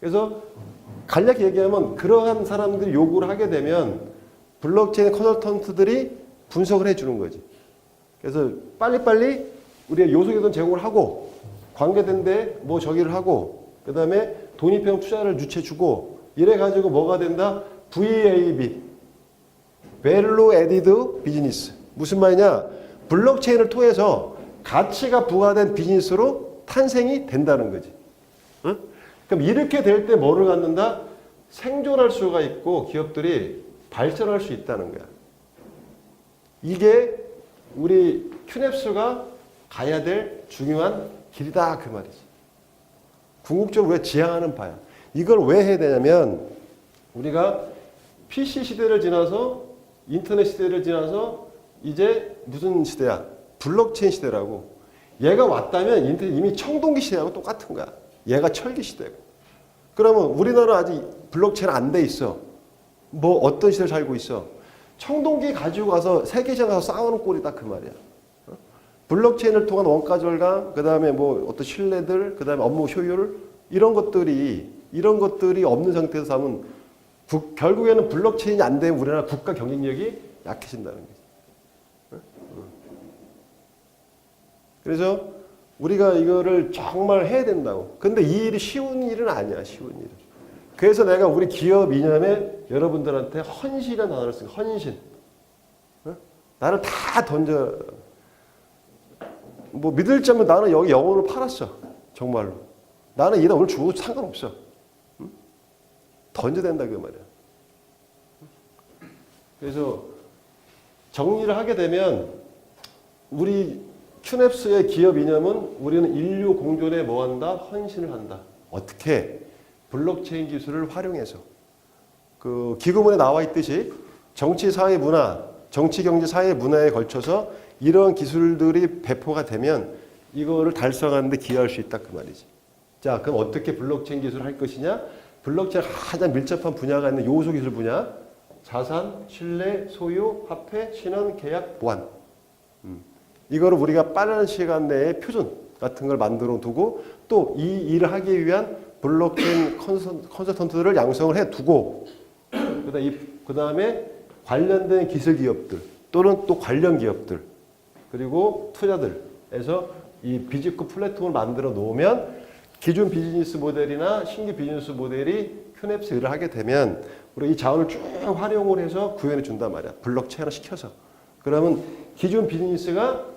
그래서 간략히 얘기하면 그러한 사람들이 요구를 하게 되면 블록체인 컨설턴트들이 분석을 해주는 거지. 그래서 빨리빨리 우리가 요소계산 제공을 하고 관계된 데 뭐 저기를 하고 그 다음에 독립형 투자를 유치해주고 이래가지고 뭐가 된다? VAB Value Added Business 무슨 말이냐? 블록체인을 통해서 가치가 부과된 비즈니스로 탄생이 된다는 거지. 응? 그럼 이렇게 될 때 뭐를 갖는다? 생존할 수가 있고 기업들이 발전할 수 있다는 거야. 이게 우리 큐넵스가 가야 될 중요한 길이다 그 말이지. 궁극적으로 왜 지향하는 바야. 이걸 왜 해야 되냐면 우리가 PC 시대를 지나서 인터넷 시대를 지나서 이제 무슨 시대야? 블록체인 시대라고. 얘가 왔다면 인터넷 이미 청동기 시대하고 똑같은 거야. 얘가 철기 시대고. 그러면 우리나라 아직 블록체인 안 돼 있어. 뭐 어떤 시대를 살고 있어? 청동기 가지고 가서 세계시장 가서 싸우는 꼴이다 그 말이야. 블록체인을 통한 원가 절감, 그 다음에 뭐 어떤 신뢰들, 그 다음에 업무 효율 이런 것들이 없는 상태에서 하면 결국에는 블록체인이 안 되면 우리나라 국가 경쟁력이 약해진다는 거지. 그래서 우리가 이거를 정말 해야 된다고. 근데 이 일이 쉬운 일은 아니야, 쉬운 일은. 그래서 내가 우리 기업 이념에 여러분들한테 헌신이라는 단어를 쓰고 헌신. 나를 다 던져. 뭐 믿을지 않으면 나는 여기 영혼을 팔았어. 정말로. 나는 이나 오늘 죽어도 상관없어. 던져야 된다 그 말이야. 그래서 정리를 하게 되면 우리 큐넵스의 기업 이념은 우리는 인류 공존에 뭐 한다? 헌신을 한다. 어떻게? 블록체인 기술을 활용해서. 그 기구문에 나와 있듯이 정치, 사회, 문화, 정치, 경제, 사회, 문화에 걸쳐서 이런 기술들이 배포가 되면 이거를 달성하는 데 기여할 수 있다 그 말이지. 자, 그럼 어떻게 블록체인 기술을 할 것이냐? 블록체인 가장 밀접한 분야가 있는 요소 기술 분야. 자산, 신뢰, 소유, 화폐, 신원, 계약, 보안. 이거를 우리가 빠른 시간 내에 표준 같은 걸 만들어 두고 또 이 일을 하기 위한 블록체인 컨설턴트를 양성을 해 두고 그 다음에 관련된 기술 기업들 또는 또 관련 기업들 그리고 투자들에서 이 비즈코 플랫폼을 만들어 놓으면 기존 비즈니스 모델이나 신규 비즈니스 모델이 큐넵스 일을 하게 되면 우리 이 자원을 쭉 활용을 해서 구현해 준단 말이야. 블록체인화 시켜서. 그러면 기존 비즈니스가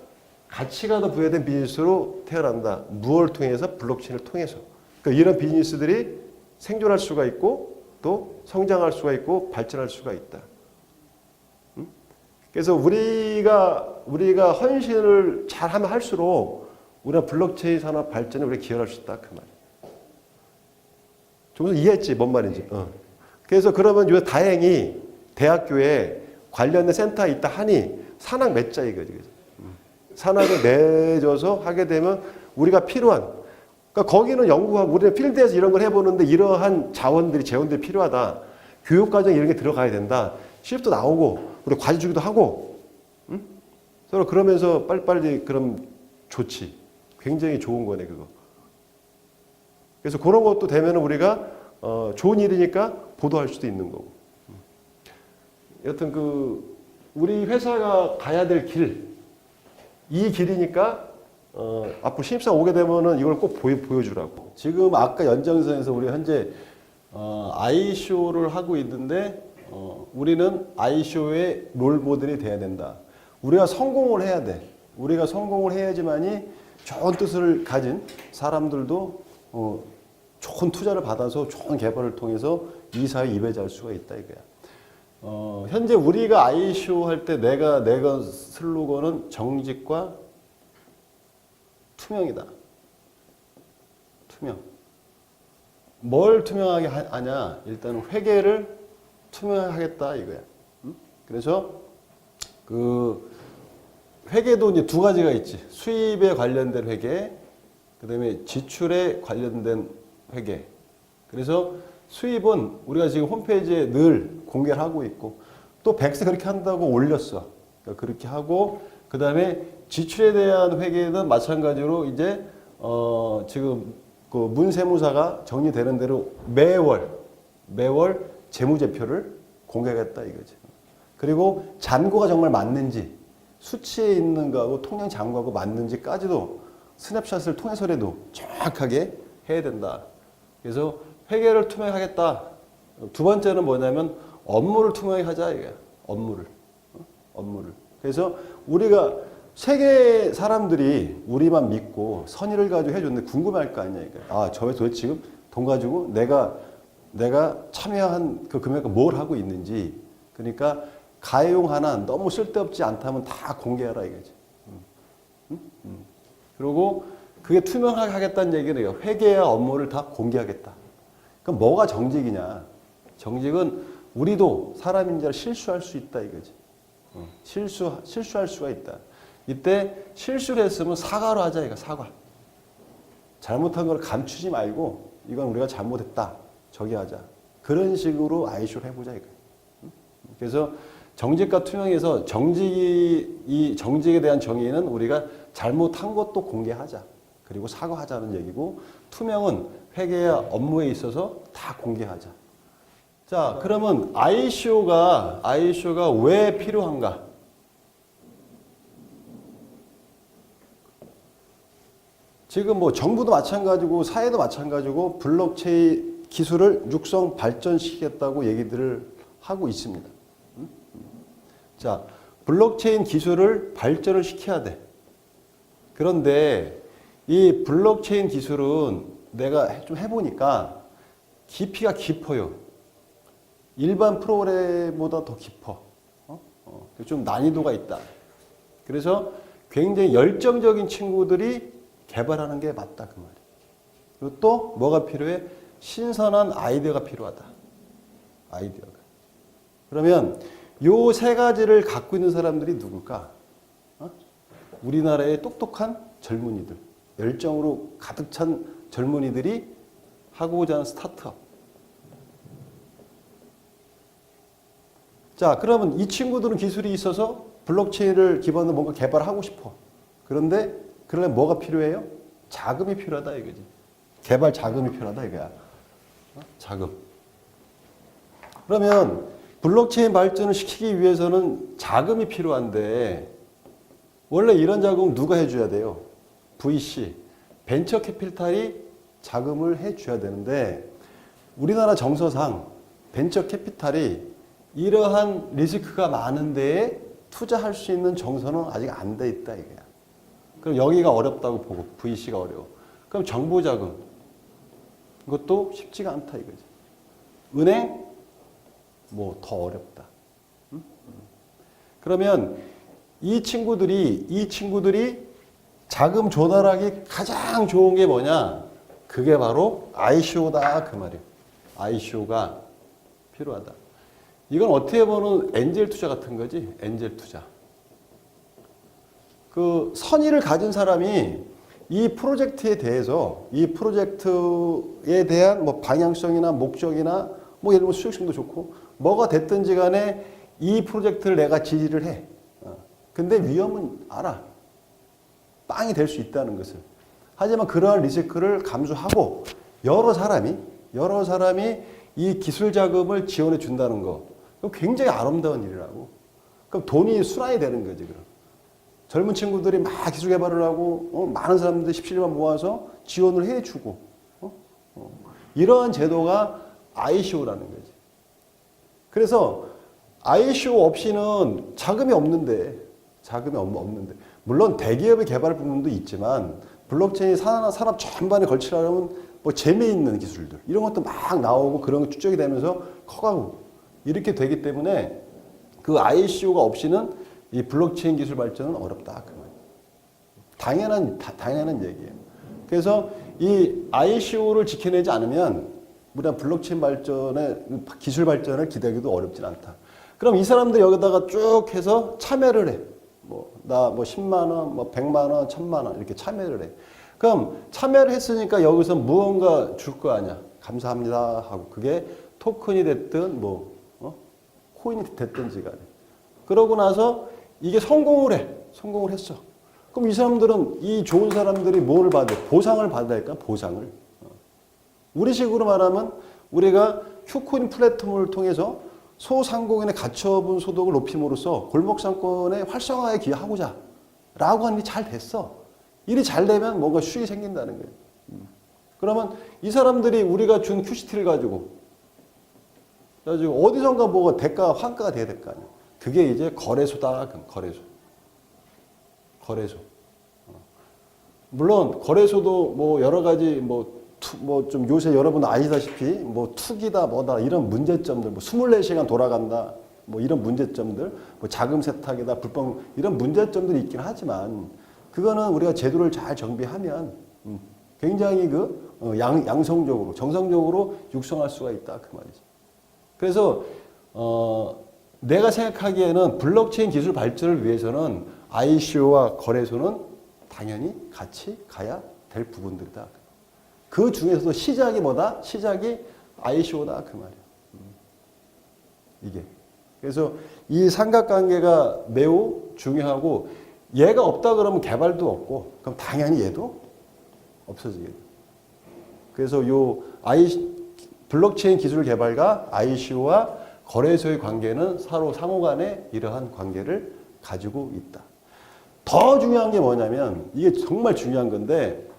가치가 더 부여된 비즈니스로 태어난다. 무엇을 통해서? 블록체인을 통해서. 그러니까 이런 비즈니스들이 생존할 수가 있고 또 성장할 수가 있고 발전할 수가 있다. 그래서 우리가 헌신을 잘하면 할수록 우리가 블록체인 산업 발전에 우리가 기여할 수 있다 그 말이야. 좀 이해했지 뭔 말인지. 그래서 그러면 요 다행히 대학교에 관련된 센터가 있다 하니 산학 맺자 이거지. 산학을 맺어서 하게 되면 우리가 필요한 그러니까 거기는 연구하고 우리는 필드에서 이런 걸 해보는데 이러한 재원들이 필요하다. 교육과정 이런 게 들어가야 된다. 실습도 나오고 우리 과제 주기도 하고 서로 그러면서 빨리빨리 그럼 좋지. 굉장히 좋은 거네 그거. 그래서 그런 것도 되면 우리가 좋은 일이니까 보도할 수도 있는 거고. 여튼 우리 회사가 가야 될 길, 이 길이니까 앞으로 신입사원 오게 되면은 이걸 꼭 보여주라고. 지금 아까 연장선에서 우리 현재 아이쇼를 하고 있는데 우리는 아이쇼의 롤모델이 돼야 된다. 우리가 성공을 해야 돼. 우리가 성공을 해야지만이 좋은 뜻을 가진 사람들도 좋은 투자를 받아서 좋은 개발을 통해서 이 사회 이배자할 수가 있다 이거야. 현재 우리가 아이쇼 할 때 내가 슬로건은 정직과 투명이다. 투명. 뭘 투명하게 하냐? 일단은 회계를 투명하겠다 이거야. 그래서 회계도 이제 두 가지가 있지. 수입에 관련된 회계, 그다음에 지출에 관련된 회계. 그래서 수입은 우리가 지금 홈페이지에 늘 공개를 하고 있고 또 백스 그렇게 한다고 올렸어. 그러니까 그렇게 하고 그다음에 지출에 대한 회계는 마찬가지로 이제 지금 그 문세무사가 정리되는 대로 매월 재무제표를 공개하겠다 이거지. 그리고 잔고가 정말 맞는지 수치에 있는 거하고 통장 잔고하고 맞는지까지도 스냅샷을 통해서라도 정확하게 해야 된다. 그래서 회계를 투명하겠다. 두 번째는 뭐냐면 업무를 투명하게 하자 이거야. 업무를. 그래서 우리가 세계 사람들이 우리만 믿고 선의를 가지고 해줬는데 궁금할 거 아니야. 아, 저 회사 도대체 지금 돈 가지고 내가 참여한 그 금액을 뭘 하고 있는지. 그러니까 가용 하나 너무 쓸데없지 않다면 다 공개하라 이거지. 그리고 그게 투명하게 하겠다는 얘기는 회계와 업무를 다 공개하겠다. 그럼 뭐가 정직이냐? 정직은 우리도 사람인지라 실수할 수 있다 이거지. 실수할 수가 있다. 이때 실수를 했으면 사과로 하자 이거 사과. 잘못한 걸 감추지 말고 이건 우리가 잘못했다. 저기 하자. 그런 식으로 아이쇼를 해보자 이거. 그래서 정직과 투명에서 이 정직에 대한 정의는 우리가 잘못한 것도 공개하자. 그리고 사과하자는 얘기고 투명은 회계와 업무에 있어서 다 공개하자. 자, 그러면 아이쇼가 왜 필요한가? 지금 뭐 정부도 마찬가지고 사회도 마찬가지고 블록체인 기술을 육성 발전시키겠다고 얘기들을 하고 있습니다. 자, 블록체인 기술을 발전을 시켜야 돼. 그런데 이 블록체인 기술은 내가 좀 해보니까 깊이가 깊어요. 일반 프로그램보다 더 깊어. 좀 난이도가 있다. 그래서 굉장히 열정적인 친구들이 개발하는 게 맞다 그 말이에요. 그리고 또 뭐가 필요해? 신선한 아이디어가 필요하다. 아이디어가. 그러면 요 세 가지를 갖고 있는 사람들이 누굴까? 우리나라의 똑똑한 젊은이들, 열정으로 가득 찬 젊은이들이 하고자 하는 스타트업. 자, 그러면 이 친구들은 기술이 있어서 블록체인을 기반으로 뭔가 개발하고 싶어. 그런데 그러려면 뭐가 필요해요? 자금이 필요하다 이거지. 개발 자금이 필요하다 이거야. 자금. 그러면 블록체인 발전을 시키기 위해서는 자금이 필요한데 원래 이런 자금은 누가 해줘야 돼요? VC, 벤처 캐피탈이 자금을 해줘야 되는데 우리나라 정서상 벤처 캐피탈이 이러한 리스크가 많은 데에 투자할 수 있는 정서는 아직 안 돼 있다 이거야. 그럼 여기가 어렵다고 보고 VC가 어려워. 그럼 정부 자금 이것도 쉽지가 않다 이거지. 은행 뭐 더 어렵다. 그러면 이 친구들이 자금 조달하기 가장 좋은 게 뭐냐? 그게 바로 ICO다 그 말이에요. ICO가 필요하다. 이건 어떻게 보면 엔젤 투자 같은 거지. 엔젤 투자. 그 선의를 가진 사람이 이 프로젝트에 대해서 이 프로젝트에 대한 뭐 방향성이나 목적이나 뭐 예를 들면 수익성도 좋고 뭐가 됐든지 간에 이 프로젝트를 내가 지지를 해. 근데 위험은 알아. 빵이 될 수 있다는 것을. 하지만 그러한 리스크를 감수하고 여러 사람이 이 기술 자금을 지원해 준다는 거. 그럼 굉장히 아름다운 일이라고. 그럼 돈이 순환이 되는 거지, 그럼. 젊은 친구들이 막 기술 개발을 하고 많은 사람들 17만 모아서 지원을 해주고 이러한 제도가 ICO라는 거지. 그래서 ICO 없이는 자금이 없는데 물론 대기업의 개발 부분도 있지만 블록체인이 산업 전반에 걸치려면 뭐 재미있는 기술들 이런 것도 막 나오고 그런 거 축적이 되면서 커가고 이렇게 되기 때문에 그 ICO가 없이는 이 블록체인 기술 발전은 어렵다. 당연한 얘기예요. 그래서 이 ICO를 지켜내지 않으면 우리가 블록체인 기술 발전을 기대하기도 어렵진 않다. 그럼 이 사람들 여기다가 쭉 해서 참여를 해. 나 10만 원, 100만 원, 1000만 원 이렇게 참여를 해. 그럼 참여를 했으니까 여기서 무언가 줄 거 아니야. 감사합니다 하고 그게 토큰이 됐든 코인이 됐든지 간에. 그러고 나서 이게 성공을 했어. 그럼 이 사람들은 이 좋은 사람들이 뭐를 받아야 돼? 보상을 받아야 할까? 보상을. 우리식으로 말하면 우리가 Q코인 플랫폼을 통해서 소상공인의 가처분 소득을 높임으로써 골목상권의 활성화에 기여하고자 라고 하는 게 잘 됐어. 일이 잘 되면 뭔가 수익이 생긴다는 거예요. 그러면 이 사람들이 우리가 준 QCT를 가지고 어디선가 뭐가 대가, 환가가 돼야 될 거 아니야. 그게 이제 거래소다. 거래소. 거래소. 물론 거래소도 뭐 여러 가지 뭐 좀 요새 여러분 아시다시피 뭐 투기다 뭐다 이런 문제점들, 뭐 24시간 돌아간다 뭐 이런 문제점들, 뭐 자금 세탁이다 불법 이런 문제점들이 있긴 하지만 그거는 우리가 제도를 잘 정비하면 굉장히 양성적으로 정상적으로 육성할 수가 있다 그 말이지. 그래서 내가 생각하기에는 블록체인 기술 발전을 위해서는 ICO와 거래소는 당연히 같이 가야 될 부분들이다. 그 중에서도 시작이 뭐다? 시작이 ICO다 그 말이야. 이게. 그래서 이 삼각관계가 매우 중요하고 얘가 없다 그러면 개발도 없고 그럼 당연히 얘도 없어지게 돼. 그래서 블록체인 기술 개발과 ICO와 거래소의 관계는 서로 상호간에 이러한 관계를 가지고 있다. 더 중요한 게 뭐냐면 이게 정말 중요한 건데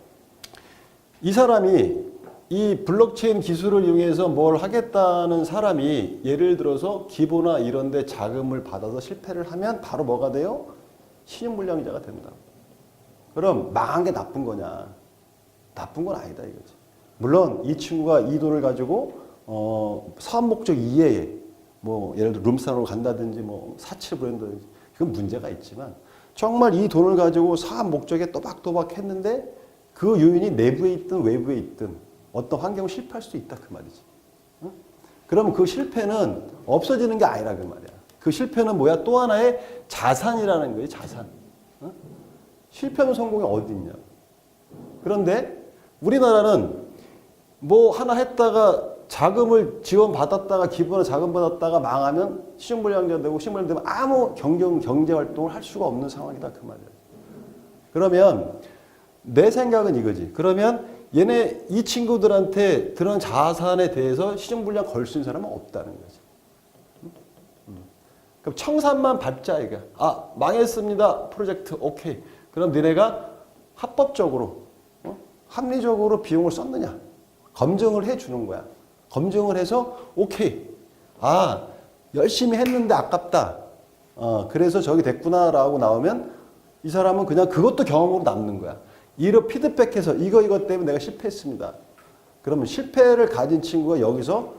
이 사람이 이 블록체인 기술을 이용해서 뭘 하겠다는 사람이 예를 들어서 기부나 이런 데 자금을 받아서 실패를 하면 바로 뭐가 돼요? 신용불량자가 된다. 그럼 망한 게 나쁜 거냐? 나쁜 건 아니다 이거지. 물론 이 친구가 이 돈을 가지고 사업 목적 이외에 뭐 예를 들어 룸사롱으로 간다든지 뭐 사치를 부린다든지 그건 문제가 있지만 정말 이 돈을 가지고 사업 목적에 또박또박 했는데 그 요인이 내부에 있든 외부에 있든 어떤 환경을 실패할 수도 있다 그 말이지. 응? 그러면 그 실패는 없어지는 게 아니라 그 말이야. 그 실패는 뭐야? 또 하나의 자산이라는 거예요. 자산. 응? 실패하면 성공이 어디 있냐. 그런데 우리나라는 뭐 하나 했다가 자금을 지원받았다가 기부나 자금 받았다가 망하면 신용불량자 되고 신용불량자 되면 아무 경제활동을 할 수가 없는 상황이다 그 말이야. 그러면 내 생각은 이거지. 그러면 얘네 이 친구들한테 그런 자산에 대해서 신용불량 걸 수 있는 사람은 없다는 거지. 그럼 청산만 받자 이게. 아 망했습니다 프로젝트 오케이. 그럼 너네가 합법적으로 합리적으로 비용을 썼느냐 검증을 해주는 거야. 검증을 해서 오케이. 아 열심히 했는데 아깝다. 그래서 저기 됐구나라고 나오면 이 사람은 그냥 그것도 경험으로 남는 거야. 이로 피드백해서 이것 때문에 내가 실패했습니다. 그러면 실패를 가진 친구가 여기서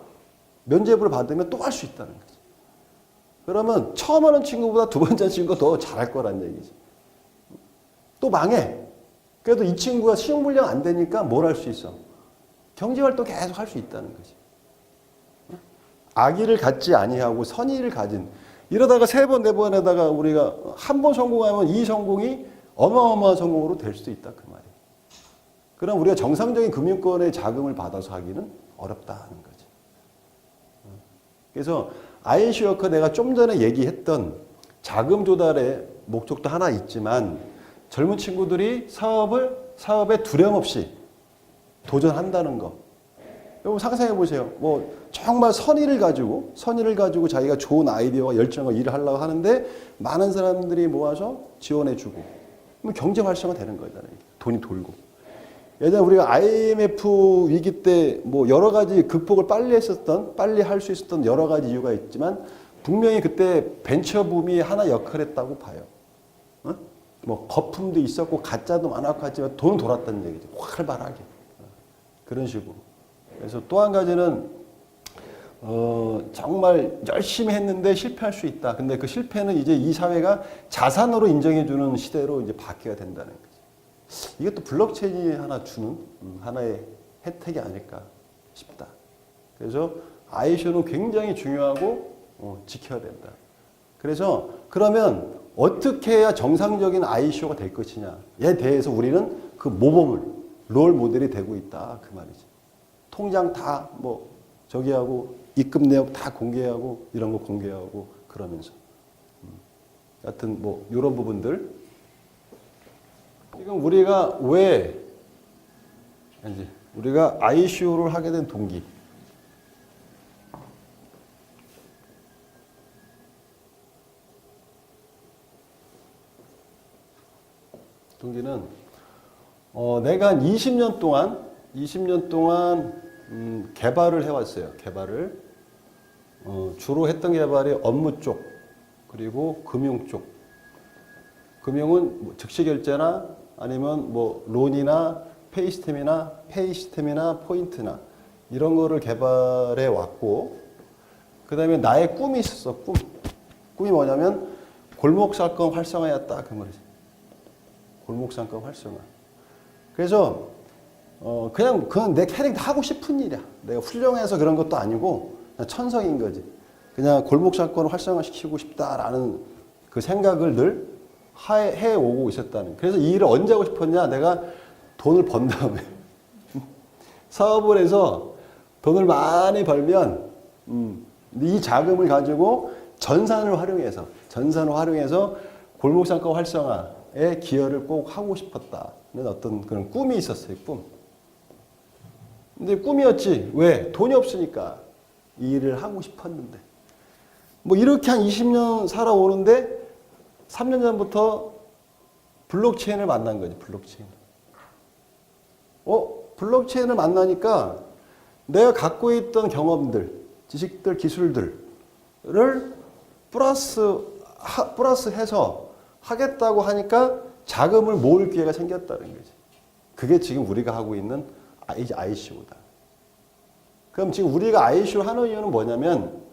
면죄부를 받으면 또 할 수 있다는 거지. 그러면 처음 하는 친구보다 두 번째 친구가 더 잘할 거란 얘기지. 또 망해. 그래도 이 친구가 신용불량 안 되니까 뭘 할 수 있어? 경제활동 계속 할 수 있다는 거지. 악의를 갖지 아니하고 선의를 가진 이러다가 세 번, 네 번에다가 우리가 한 번 성공하면 이 성공이 어마어마한 성공으로 될 수도 있다 그 말이에요. 그럼 우리가 정상적인 금융권의 자금을 받아서 하기는 어렵다는 거지. 그래서 ICO가 내가 좀 전에 얘기했던 자금 조달의 목적도 하나 있지만 젊은 친구들이 사업에 두려움 없이 도전한다는 거. 여러분 상상해 보세요. 뭐 정말 선의를 가지고 자기가 좋은 아이디어와 열정과 일을 하려고 하는데 많은 사람들이 모아서 지원해 주고 그럼 경제 활성화 되는 거잖아요. 돈이 돌고. 예전에 우리가 IMF 위기 때 뭐 여러 가지 극복을 빨리 할 수 있었던 여러 가지 이유가 있지만 분명히 그때 벤처 붐이 하나 역할했다고 봐요. 뭐 거품도 있었고 가짜도 많았고 하지만 돈 돌았다는 얘기죠. 활발하게. 그런 식으로. 그래서 또 한 가지는 정말 열심히 했는데 실패할 수 있다. 근데 그 실패는 이제 이 사회가 자산으로 인정해주는 시대로 이제 바뀌어야 된다는 거지. 이게 또 블록체인이 하나 주는 하나의 혜택이 아닐까 싶다. 그래서 ICO는 굉장히 중요하고 지켜야 된다. 그래서 그러면 어떻게 해야 정상적인 ICO가 될 것이냐에 대해서 우리는 그 모범을 롤 모델이 되고 있다. 그 말이지. 통장 다 뭐 저기 하고 입금 내역 다 공개하고 이런 거 공개하고 그러면서 하여튼 뭐 이런 부분들 지금 우리가 왜 이제 우리가 ICO를 하게 된 동기. 동기는 내가 한 20년 동안 개발을 해왔어요. 개발을 주로 했던 개발이 업무 쪽 그리고 금융 쪽. 금융은 뭐 즉시 결제나 아니면 뭐 론이나 페이 시스템이나 포인트나 이런 거를 개발해 왔고, 그 다음에 나의 꿈이 있었어. 꿈이 뭐냐면 골목 사건 활성화였다 그 말이지. 골목 사건 활성화. 그래서 그건 내 캐릭터 하고 싶은 일이야. 내가 훌륭해서 그런 것도 아니고 그냥 천성인 거지. 그냥 골목 사건을 활성화시키고 싶다라는 그 생각을 늘 해오고 있었다는. 그래서 이 일을 언제 하고 싶었냐? 내가 돈을 번 다음에 사업을 해서 돈을 많이 벌면 이 자금을 가지고 전산을 활용해서 골목 사건 활성화에 기여를 꼭 하고 싶었다는 어떤 그런 꿈이 있었어요. 꿈. 근데 꿈이었지. 왜? 돈이 없으니까 이 일을 하고 싶었는데. 뭐 이렇게 한 20년 살아오는데 3년 전부터 블록체인을 만난 거지. 블록체인을 만나니까 내가 갖고 있던 경험들, 지식들, 기술들을 플러스해서 하겠다고 하니까 자금을 모을 기회가 생겼다는 거지. 그게 지금 우리가 하고 있는 ICO다. 그럼 지금 우리가 ICO 하는 이유는 뭐냐면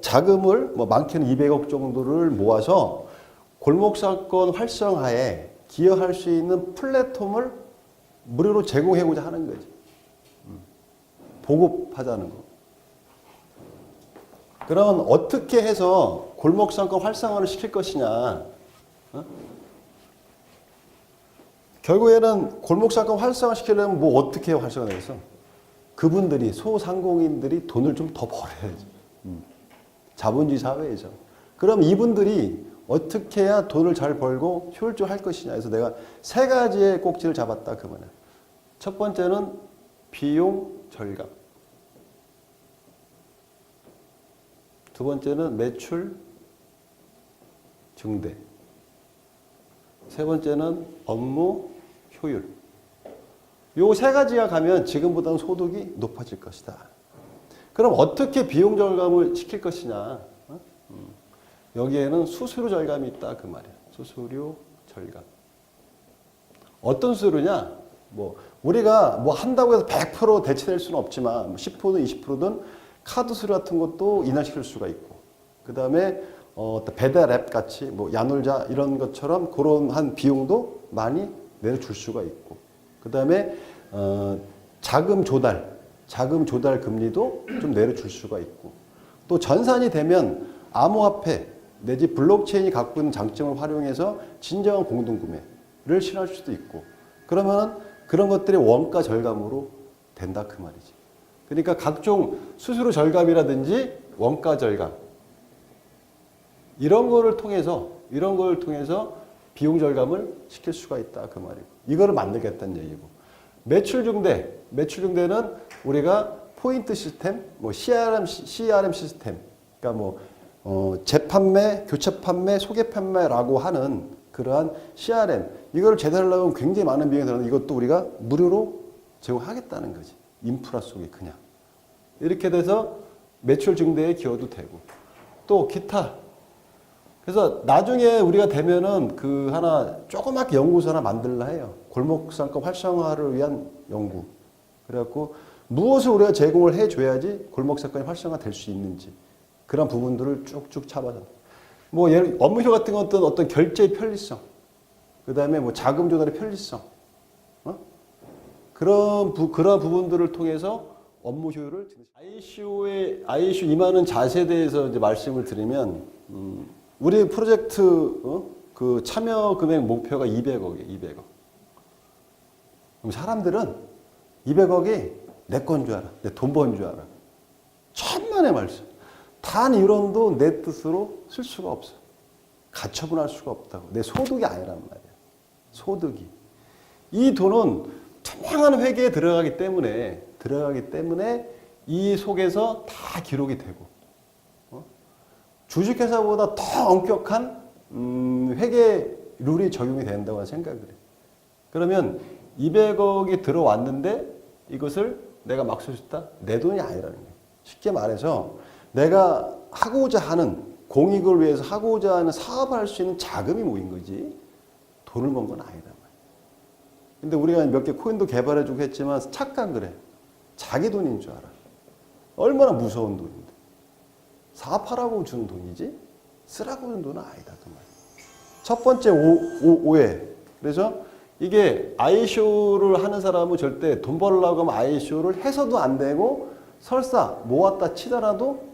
자금을 뭐 많게는 200억 정도를 모아서 골목사건 활성화에 기여할 수 있는 플랫폼을 무료로 제공해보자 하는 거지. 보급하자는 거. 그럼 어떻게 해서 골목사건 활성화를 시킬 것이냐. 결국에는 골목사건 활성화 시키려면 뭐 어떻게 활성화되겠어? 그분들이 소상공인들이 돈을 좀 더 벌어야지. 자본주의 사회에서. 그럼 이분들이 어떻게 해야 돈을 잘 벌고 효율적으로 할 것이냐 해서 내가 세 가지의 꼭지를 잡았다 그 말이야. 첫 번째는 비용 절감. 두 번째는 매출 증대. 세 번째는 업무 효율. 요 세 가지가 가면 지금보다는 소득이 높아질 것이다. 그럼 어떻게 비용 절감을 시킬 것이냐? 여기에는 수수료 절감이 있다 그 말이야. 수수료 절감. 어떤 수수료냐? 뭐 우리가 뭐 한다고 해서 100% 대체될 수는 없지만 10%든 20%든 카드 수수료 같은 것도 인하시킬 수가 있고, 그 다음에 배달 앱 같이 뭐 야놀자 이런 것처럼 그런 한 비용도 많이 내려줄 수가 있고, 그 다음에 자금 조달 금리도 좀 내려줄 수가 있고, 또 전산이 되면 암호화폐 내지 블록체인이 갖고 있는 장점을 활용해서 진정한 공동구매를 실현할 수도 있고, 그러면 그런 것들이 원가 절감으로 된다 그 말이지. 그러니까 각종 수수료 절감이라든지 원가 절감 이런 거를 통해서 비용 절감을 시킬 수가 있다 그 말이고, 이거를 만들겠다는 얘기고. 매출 중대는 우리가 포인트 시스템, 뭐 CRM 시스템, 그러니까 뭐 재판매, 교체 판매, 소개 판매라고 하는 그러한 CRM, 이거를 제대로 하려면 굉장히 많은 비용이 들어가는데 이것도 우리가 무료로 제공하겠다는 거지. 인프라 속에 그냥. 이렇게 돼서 매출 증대에 기여도 되고, 또 기타. 그래서 나중에 우리가 되면은 그 하나 조그맣게 연구소 하나 만들라 해요. 골목상권 활성화를 위한 연구. 그래갖고 무엇을 우리가 제공을 해줘야지 골목상권이 활성화 될 수 있는지 그런 부분들을 쭉쭉 잡아서. 뭐 예를 업무효 같은 것도 어떤 결제의 편리성, 그 다음에 뭐 자금 조달의 편리성, 그런 부분들을 통해서 업무 효율을 ICO 임하는 자세에 대해서 이제 말씀을 드리면, 우리 프로젝트 그 참여 금액 목표가 200억이에요. 200억. 그럼 사람들은 200억이 내 건 줄 알아. 내 돈 번 줄 알아. 천만의 말씀. 단 1원도 내 뜻으로 쓸 수가 없어. 가처분할 수가 없다고. 내 소득이 아니란 말이야. 소득이. 이 돈은 투명한 회계에 들어가기 때문에 이 속에서 다 기록이 되고 주식회사보다 더 엄격한 회계 룰이 적용이 된다고 생각을 해요. 그러면 200억이 들어왔는데 이것을 내가 막 쏟았다? 내 돈이 아니라는 거예요. 쉽게 말해서 내가 하고자 하는 공익을 위해서 하고자 하는 사업을 할 수 있는 자금이 모인 거지 돈을 번 건 아니다 말이에요. 근데 우리가 몇 개 코인도 개발해주고 했지만 착각을 해. 자기 돈인 줄 알아. 얼마나 무서운 돈인데. 사업하라고 주는 돈이지 쓰라고 주는 돈은 아니다. 그 말이에요. 첫 번째 오해. 그래서 이게 아이쇼를 하는 사람은 절대 돈 벌려고 하면 아이쇼를 해서도 안 되고 설사 모았다 치더라도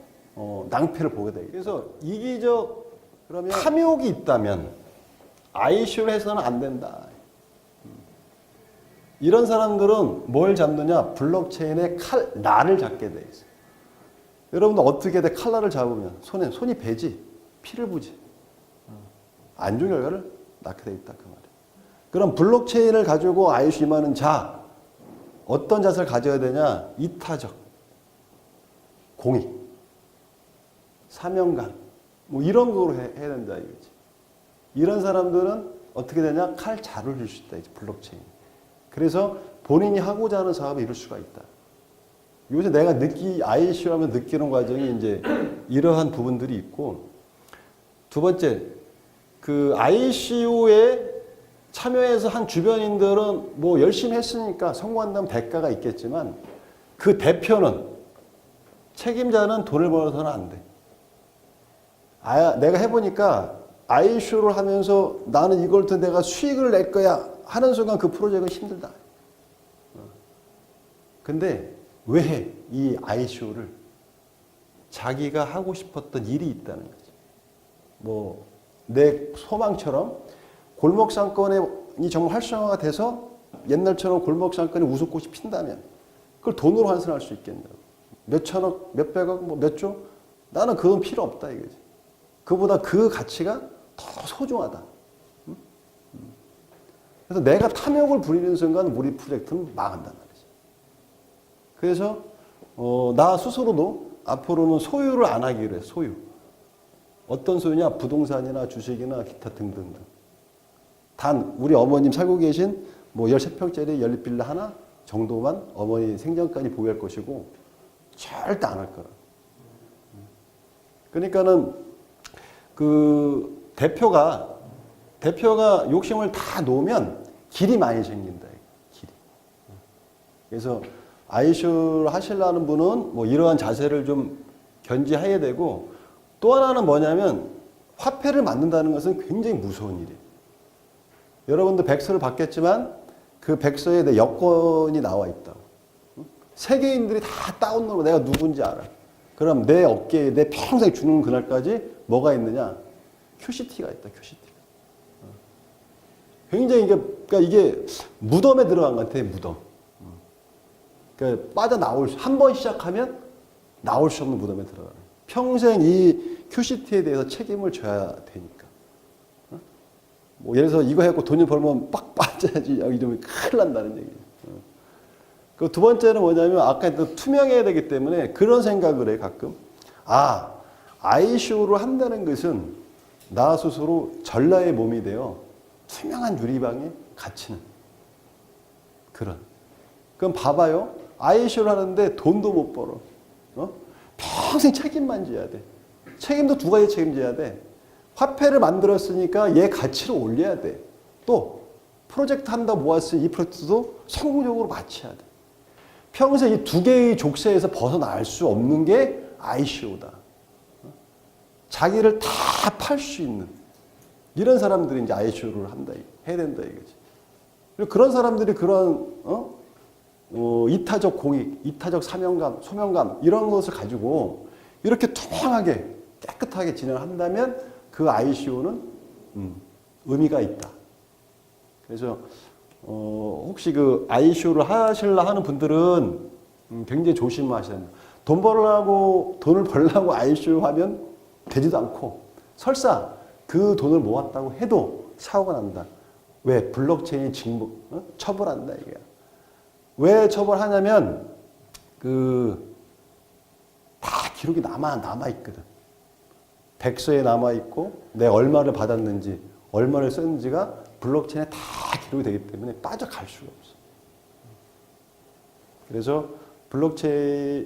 낭패를 보게 돼요. 그래서 이기적 그러면 탐욕이 있다면 아이쇼를 해서는 안 된다. 이런 사람들은 뭘 잡느냐? 블록체인의 칼날을 잡게 돼 있어요. 여러분들 어떻게 돼? 칼날을 잡으면 손이 배지, 피를 부지. 안 좋은 결과를 낳게 돼 있다 그 말이에요. 그럼 블록체인을 가지고 아이쇼 임하는 자 어떤 자세를 가져야 되냐? 이타적, 공익, 사명감 뭐 이런 거로 해야 된다 이거지. 이런 사람들은 어떻게 되냐? 칼자루를 줄 수 있다 이제 블록체인. 그래서 본인이 하고자 하는 사업을 이룰 수가 있다. 요새 내가 아이쇼 하면 느끼는 과정이 이제 이러한 부분들이 있고 두 번째 그 ICO에 참여해서 한 주변인들은 뭐 열심히 했으니까 성공한다면 대가가 있겠지만 그 대표는 책임자는 돈을 벌어서는 안 돼. 내가 해보니까 ICO를 하면서 나는 이걸 더 내가 수익을 낼 거야 하는 순간 그 프로젝트는 힘들다. 근데 왜 해? 이 ICO를 자기가 하고 싶었던 일이 있다는 거지. 뭐 내 소망처럼 골목상권이 정말 활성화가 돼서 옛날처럼 골목상권이 웃음꽃이 핀다면 그걸 돈으로 환산할 수 있겠냐고. 몇 천억, 몇 백억, 뭐 몇 조? 나는 그건 필요 없다 이거지. 그보다 그 가치가 더 소중하다. 그래서 내가 탐욕을 부리는 순간 우리 프로젝트는 망한단 말이지. 그래서 나 스스로도 앞으로는 소유를 안 하기로 해. 소유. 어떤 소유냐? 부동산이나 주식이나 기타 등등등. 단 우리 어머님 살고 계신 뭐 13평짜리 연립빌라 하나 정도만 어머니 생전까지 보유할 것이고 절대 안 할 거라. 그러니까는 그 대표가 욕심을 다 놓으면 길이 많이 생긴다. 길이. 그래서 아이쇼를 하시려는 분은 뭐 이러한 자세를 좀 견지해야 되고 또 하나는 뭐냐면 화폐를 만든다는 것은 굉장히 무서운 일이에요. 여러분도 백서를 받겠지만 그 백서에 내 여권이 나와 있다고. 세계인들이 다 다운로드 내가 누군지 알아. 그럼 내 어깨에 내 평생 주는 그날까지 뭐가 있느냐? QCT가 있다. QCT가. 굉장히 그러니까 이게 무덤에 들어간 것 같아. 무덤. 그러니까 빠져나올 한 번 시작하면 나올 수 없는 무덤에 들어가는. 평생 이 QCT에 대해서 책임을 져야 되니까. 뭐 예를 들어서 이거 해갖고 돈을 벌면 빡 빠져야지 여기 좀 큰일 난다는 얘기예요. 그 두 번째는 뭐냐면 아까 했던 투명해야 되기 때문에 그런 생각을 해 가끔. 아이쇼를 한다는 것은 나 스스로 전라의 몸이 되어 투명한 유리방에 갇히는 그런. 그럼 봐봐요. 아이쇼를 하는데 돈도 못 벌어. 평생 책임만 져야 돼. 책임도 두 가지 책임져야 돼. 화폐를 만들었으니까 얘 가치를 올려야 돼. 또 프로젝트 한다 모았으니 이 프로젝트도 성공적으로 마쳐야 돼. 평생 이 두 개의 족쇄에서 벗어날 수 없는 게 ICO다. 자기를 다 팔 수 있는 이런 사람들이 이제 ICO를 해야 된다 이거지. 그리고 그런 사람들이 그런 이타적 공익, 이타적 사명감, 소명감 이런 것을 가지고 이렇게 투명하게 깨끗하게 진행을 한다면 그 ICO는 의미가 있다. 그래서 혹시 그 ICO를 하시려 하는 분들은 굉장히 조심하셔야 됩니다. 돈을 벌려고 ICO 하면 되지도 않고 설사 그 돈을 모았다고 해도 사고가 난다. 왜? 블록체인이 처벌한다 이게. 왜 처벌하냐면 다 기록이 남아 있거든. 백서에 남아 있고 내 얼마를 받았는지 얼마를 썼는지가 블록체인에 다 기록이 되기 때문에 빠져갈 수가 없어. 그래서 블록체인을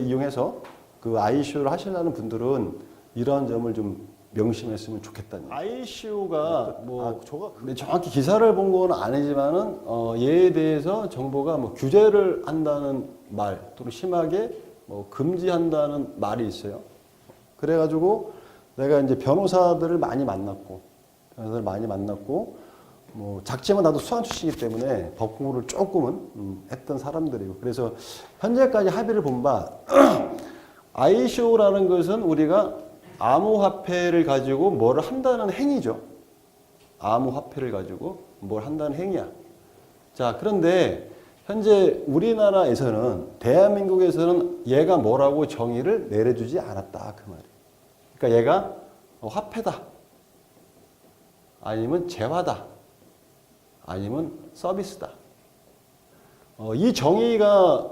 이용해서 그 ICO를 하시려는 분들은 이러한 점을 좀 명심했으면 좋겠다는. ICO가 정확히 기사를 본 건 아니지만은 얘에 대해서 정부가 뭐 규제를 한다는 말 또는 심하게 뭐 금지한다는 말이 있어요. 그래가지고 내가 이제 변호사들을 많이 만났고 뭐 작지만 나도 수학 출신이기 때문에 법 공부를 조금은 했던 사람들이고 그래서 현재까지 합의를 본 바 ICO라는 것은 우리가 암호화폐를 가지고 뭘 한다는 행위죠. 암호화폐를 가지고 뭘 한다는 행위야. 자, 그런데 현재 우리나라에서는 대한민국에서는 얘가 뭐라고 정의를 내려주지 않았다 그 말이에요. 그러니까 얘가 화폐다. 아니면 재화다. 아니면 서비스다. 이 정의가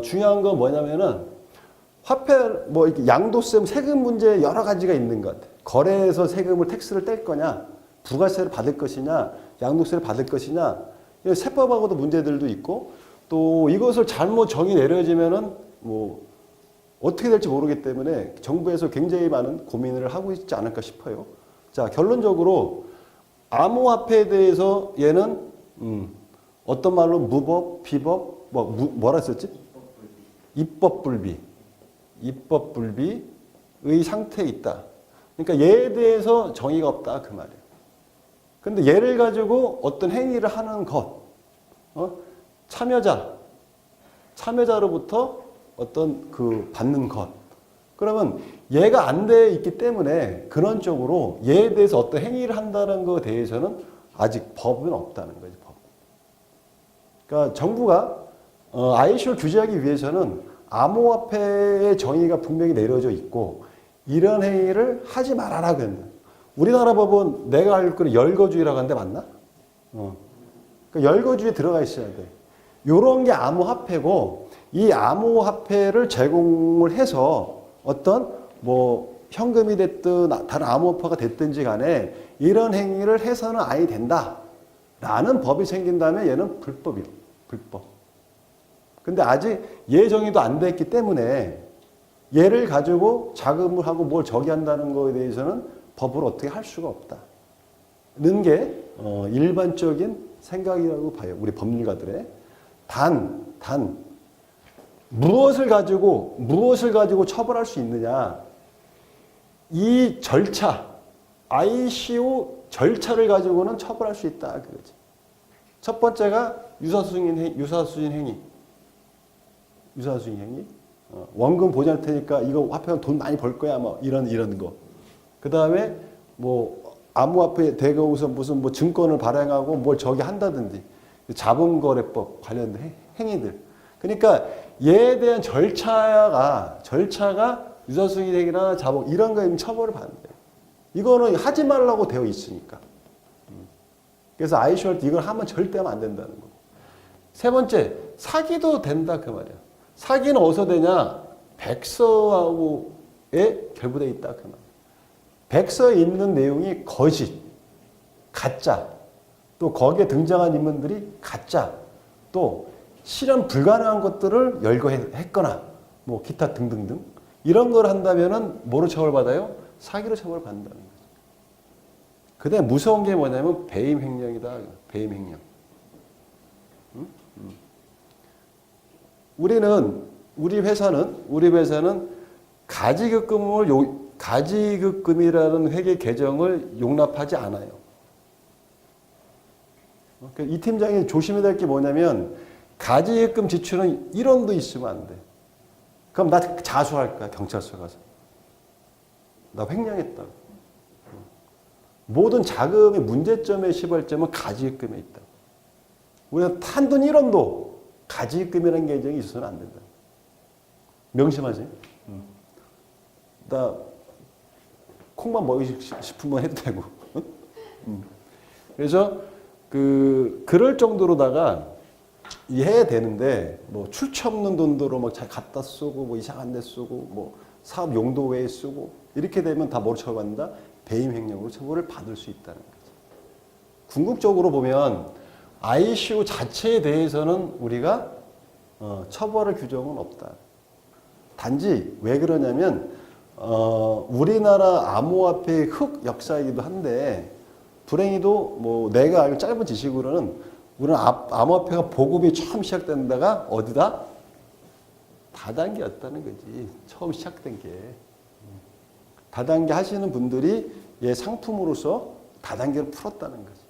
중요한 건 뭐냐면은 화폐 뭐 이렇게 양도세, 세금 문제 여러 가지가 있는 것 같아. 거래에서 세금을 텍스를 뗄 거냐, 부가세를 받을 것이냐, 양도세를 받을 것이냐. 세법하고도 문제들도 있고 또 이것을 잘못 정의 내려지면은 뭐 어떻게 될지 모르기 때문에 정부에서 굉장히 많은 고민을 하고 있지 않을까 싶어요. 자, 결론적으로 암호화폐에 대해서 얘는 어떤 말로 무법, 비법, 뭐라 썼지? 입법 불비의 상태에 있다. 그러니까 얘에 대해서 정의가 없다 그 말이에요. 근데 얘를 가지고 어떤 행위를 하는 것, 참여자로부터 어떤 그 받는 것. 그러면 얘가 안 돼 있기 때문에 근원적으로 얘에 대해서 어떤 행위를 한다는 것에 대해서는 아직 법은 없다는 거죠. 법. 그러니까 정부가 ICO를 규제하기 위해서는 암호화폐의 정의가 분명히 내려져 있고 이런 행위를 하지 말아라 그랬는데 우리나라 법은 내가 알기로는 열거주의라고 하는데 맞나? 그러니까 열거주의에 들어가 있어야 돼. 요런 게 암호화폐고 이 암호화폐를 제공을 해서 어떤 뭐 현금이 됐든 다른 암호화폐가 됐든지 간에 이런 행위를 해서는 아니 된다. 라는 법이 생긴다면 얘는 불법이요. 불법. 근데 아직 얘 정의도 안 됐기 때문에 얘를 가지고 자금을 하고 뭘 저기한다는 거에 대해서는 법으로 어떻게 할 수가 없다는 게 일반적인 생각이라고 봐요. 우리 법률가들의. 단 무엇을 가지고 처벌할 수 있느냐? 이 절차, ICO 절차를 가지고는 처벌할 수 있다 그거지. 첫 번째가 유사수신 행위. 원금 보장할 테니까 이거 화폐는 돈 많이 벌 거야 뭐 이런 거. 그 다음에 뭐 암호화폐 대거우선 무슨 뭐 증권을 발행하고 뭘 저기 한다든지 자본거래법 관련된 행위들. 그러니까 얘에 대한 절차가 유사수신 행위나 자본 이런 거에 처벌을 받는 거예요. 이거는 하지 말라고 되어 있으니까. 그래서 ICO 할 때 이걸 하면 절대 하면 안 된다는 거고. 세 번째, 사기도 된다 그 말이야. 사기는 어디서 되냐? 백서하고에 결부되어 있다 그 말이야. 백서에 있는 내용이 거짓, 가짜, 또 거기에 등장한 인물들이 가짜, 또 실현 불가능한 것들을 열거했거나 뭐 기타 등등등 이런 걸 한다면은 뭐로 처벌받아요? 사기로 처벌받는다는 거죠. 그다음에 무서운 게 뭐냐면 배임 횡령이다. 배임 횡령. 우리 회사는 가지급금이라는 회계 개정을 용납하지 않아요. 이 팀장이 조심해야 될 게 뭐냐면 가지급금 지출은 1원도 있으면 안 돼. 그럼 나 자수할 거야. 경찰서 가서. 나 횡령했다고. 모든 자금의 문제점의 시발점은 가지급금에 있다. 우리가 한돈 1원도 가지급금이라는 개정이 있어서는 안 된다. 명심하세요. 나 콩만 먹고 싶으면 해도 되고. 그래서 그럴 정도로다가 해야 되는데 뭐 출처 없는 돈으로 막 잘 갖다 쓰고 뭐 이상한 데 쓰고 뭐 사업 용도 외에 쓰고 이렇게 되면 다 뭐로 처벌받는다? 배임 횡령으로 처벌을 받을 수 있다는 거죠. 궁극적으로 보면 ICO 자체에 대해서는 우리가 처벌할 규정은 없다. 단지 왜 그러냐면 우리나라 암호화폐의 흑 역사이기도 한데 불행히도 뭐 내가 알고 짧은 지식으로는 우리는 암호화폐가 보급이 처음 시작된 데가 어디다? 다단계였다는 거지. 처음 시작된 게. 다단계 하시는 분들이 얘 상품으로서 다단계를 풀었다는 거지.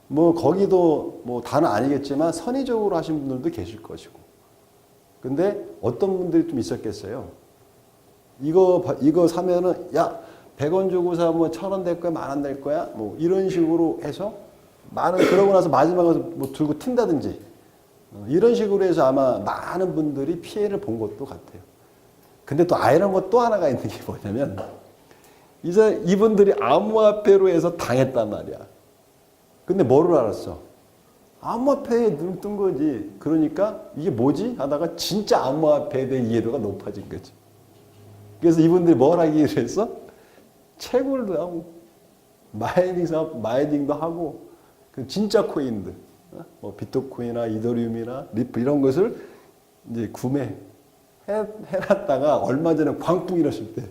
뭐 거기도 뭐 다는 아니겠지만 선의적으로 하신 분들도 계실 것이고. 근데 어떤 분들이 좀 있었겠어요. 이거 사면은 야 100원 주고 사면 1,000원 될 거야, 10,000원 될 거야, 뭐 이런 식으로 해서 그러고 나서 마지막에 뭐 들고 튄다든지 이런 식으로 해서 아마 많은 분들이 피해를 본 것도 같아요. 근데 또 아이러니한 것 또 하나가 있는 게 뭐냐면 이제 이분들이 암호화폐로 해서 당했단 말이야. 근데 뭐를 알았어? 암호화폐에 눈 뜬 거지. 그러니까 이게 뭐지? 하다가 진짜 암호화폐에 대한 이해도가 높아진 거지. 그래서 이분들이 뭘 하기 위해서 채굴도 하고 마이닝 사업 마이닝도 하고 그 진짜 코인들 뭐 비트코인이나 이더리움이나 리플 이런 것을 이제 구매해놨다가 얼마 전에 광풍 일었을 때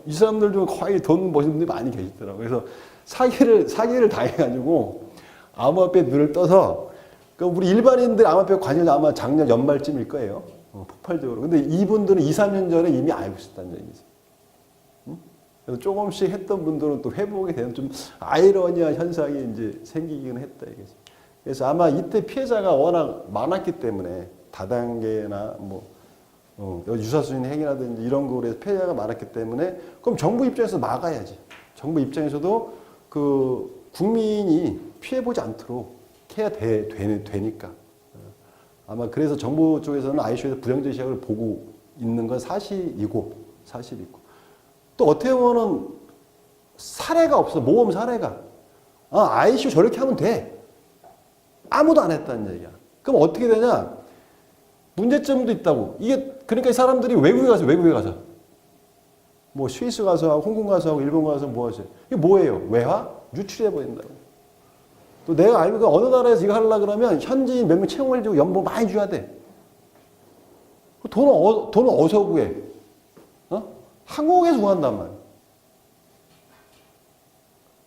이 사람들 중에 거의 돈 버신 분들이 많이 계시더라고요. 그래서 사기를 당해가지고 암호화폐에 눈을 떠서 그러니까 우리 일반인들 암호화폐 관심이 아마 작년 연말쯤일 거예요. 폭발적으로. 근데 이분들은 2, 3년 전에 이미 알고 있었다는 얘기죠. 그래서 조금씩 했던 분들은 또 회복이 되는 좀 아이러니한 현상이 이제 생기기는 했다 이거죠. 그래서 아마 이때 피해자가 워낙 많았기 때문에 다단계나 뭐 유사수인 행위라든지 이런 거로 해서 피해자가 많았기 때문에 그럼 정부 입장에서 막아야지. 정부 입장에서도 그 국민이 피해보지 않도록 해야 되니까. 아마 그래서 정부 쪽에서는 ICO에서 부정적 시각을 보고 있는 건 사실이고. 또 어떻게 보면은 사례가 없어. 모범 사례가. ICO 저렇게 하면 돼. 아무도 안 했다는 얘기야. 그럼 어떻게 되냐? 문제점도 있다고. 이게 그러니까 이 사람들이 외국에 가서 뭐 스위스 가서 하고 홍콩 가서 하고 일본 가서 뭐 하세요? 이게 뭐예요? 외화? 유출해 버린다고. 또 내가 알고 어느 나라에서 이거 하려고 그러면 현지인 몇 명 채용해주고 연봉 많이 줘야 돼. 돈은 어디서 구해? 한국에서 구한단 말이야.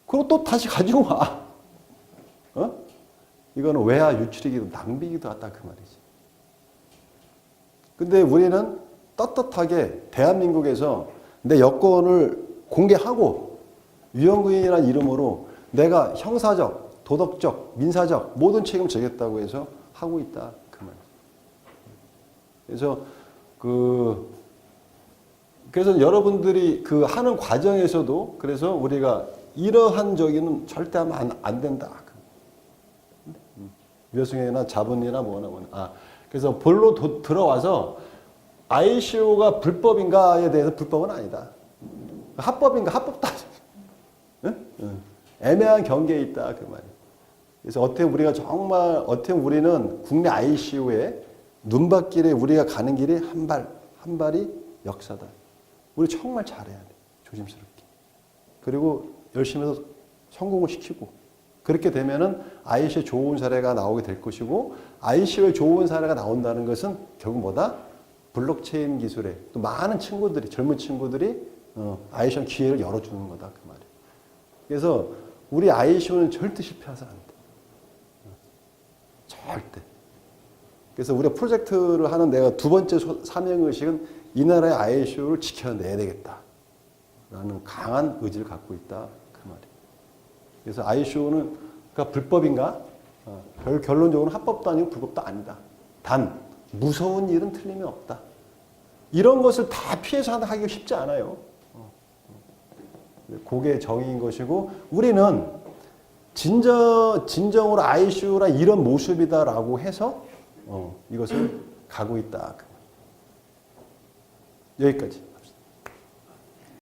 그리고 또 다시 가지고 와. 이거는 외화 유출이기도 낭비기도 하다 그 말이지. 근데 우리는 떳떳하게 대한민국에서 내 여권을 공개하고 유형구인이라는 이름으로 내가 형사적, 도덕적, 민사적 모든 책임을 지겠다고 해서 하고 있다 그 말이에요. 그래서 여러분들이 그 하는 과정에서도 그래서 우리가 이러한 저기는 절대 하면 안 된다. 위험성이나 자본이나 뭐나. 그래서 본로 들어와서 ICO가 불법인가에 대해서 불법은 아니다. 합법인가? 합법도 아니다. 애매한 경계에 있다 그 말이에요. 그래서 어떻게 우리는 국내 ICO의 눈밭길에 우리가 가는 길이 한 발이 역사다. 우리 정말 잘해야 돼. 조심스럽게. 그리고 열심히 해서 성공을 시키고 그렇게 되면은 ICO에 좋은 사례가 나오게 될 것이고 ICO에 좋은 사례가 나온다는 것은 결국 뭐다? 블록체인 기술에 또 많은 친구들이 젊은 친구들이 ICO 기회를 열어주는 거다 그 말이에요. 그래서 우리 ICO는 절대 실패해서 안 돼. 절대. 그래서 우리가 프로젝트를 하는 내가 두 번째 사명의식은 이 나라의 ICO를 지켜내야 되겠다라는 강한 의지를 갖고 있다 그 말이에요. 그래서 ICO는 그러니까 불법인가? 결론적으로는 합법도 아니고 불법도 아니다. 단 무서운 일은 틀림이 없다. 이런 것을 다 피해서 하기가 쉽지 않아요. 그게 정의인 것이고 우리는 진정으로 ICO라 이런 모습이다라고 해서 이것을 가고 있다. 여기까지.